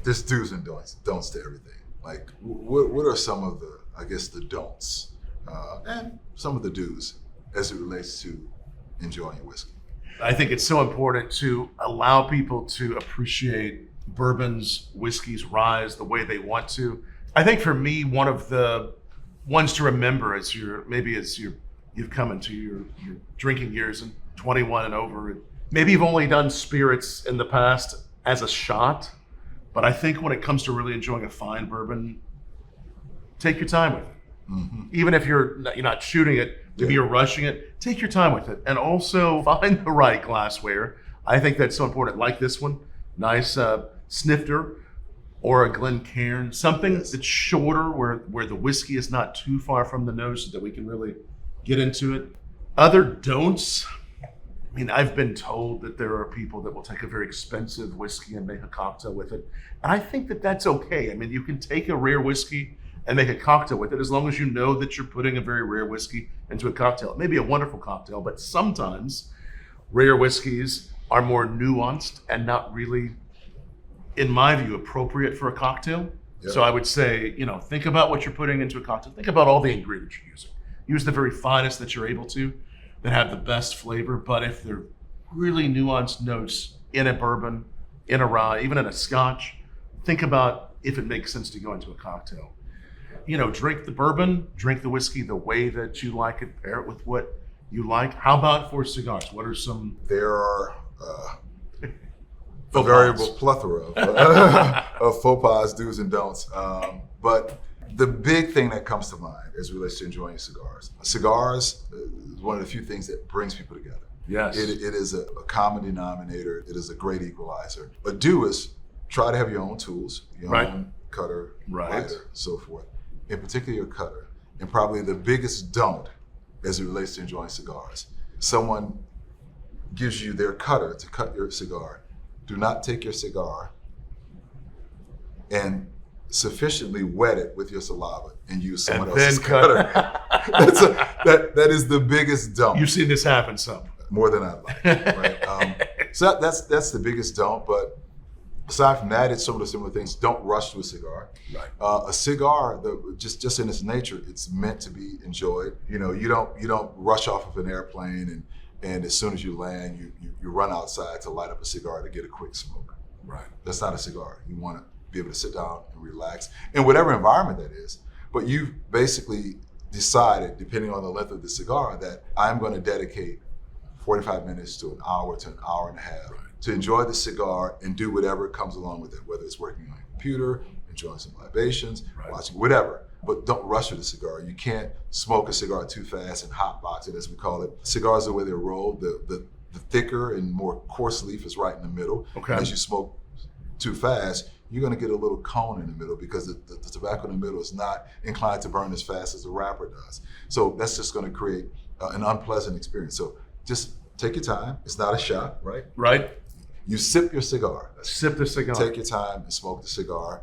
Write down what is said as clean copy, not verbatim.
there's do's and don'ts to everything. Like, what are some of the, I guess, the don'ts and some of the do's as it relates to enjoying your whiskey? I think it's so important to allow people to appreciate bourbons, whiskeys, ryes the way they want to. I think for me, one of the ones to remember as you've come into your drinking years and 21 and over, maybe you've only done spirits in the past as a shot, but I think when it comes to really enjoying a fine bourbon, take your time with it. Mm-hmm. Even if you're not shooting it, maybe you're rushing it, take your time with it. And also find the right glassware. I think that's so important. Like this one, nice snifter or a Glencairn, something that's shorter where the whiskey is not too far from the nose so that we can really get into it. Other don'ts, I mean, I've been told that there are people that will take a very expensive whiskey and make a cocktail with it. And I think that that's okay. I mean, you can take a rare whiskey and make a cocktail with it as long as you know that you're putting a very rare whiskey into a cocktail. It may be a wonderful cocktail, but sometimes rare whiskeys are more nuanced and not really, in my view, appropriate for a cocktail. Yep. So I would say, think about what you're putting into a cocktail. Think about all the ingredients you're using. Use the very finest that you're able to, that have the best flavor. But if they're really nuanced notes in a bourbon, in a rye, even in a scotch, think about if it makes sense to go into a cocktail. Drink the bourbon, drink the whiskey the way that you like it, pair it with what you like. How about for cigars? What are some? There are a variable plethora of faux pas, do's and don'ts. But the big thing that comes to mind as it relates to enjoying cigars. Cigars is one of the few things that brings people together. Yes. It is a common denominator. It is a great equalizer. A do is try to have your own tools, your own cutter, lighter, so forth. In particular, your cutter. And probably the biggest don't as it relates to enjoying cigars. Someone gives you their cutter to cut your cigar. Do not take your cigar and sufficiently wet it with your saliva and use someone else's cutter. That is the biggest don't. You've seen this happen some. More than I'd like, right? So that's the biggest don't, but aside from that, it's some of the similar things. Don't rush to a cigar. Right. A cigar, just in its nature, it's meant to be enjoyed. You don't rush off of an airplane and as soon as you land, you run outside to light up a cigar to get a quick smoke. Right. That's not a cigar. You want to be able to sit down and relax in whatever environment that is. But you've basically decided, depending on the length of the cigar, that I'm going to dedicate 45 minutes to an hour to an hour and a half to enjoy the cigar and do whatever comes along with it, whether it's working on your computer, enjoying some libations, watching whatever. But don't rush with a cigar. You can't smoke a cigar too fast and hotbox it, as we call it. Cigars, the way they're rolled, the thicker and more coarse leaf is right in the middle. Okay. As you smoke too fast, you're going to get a little cone in the middle because the tobacco in the middle is not inclined to burn as fast as the wrapper does. So that's just going to create an unpleasant experience. So just take your time. It's not a shot, right? Right. You sip your cigar. Sip the cigar. Take your time and smoke the cigar.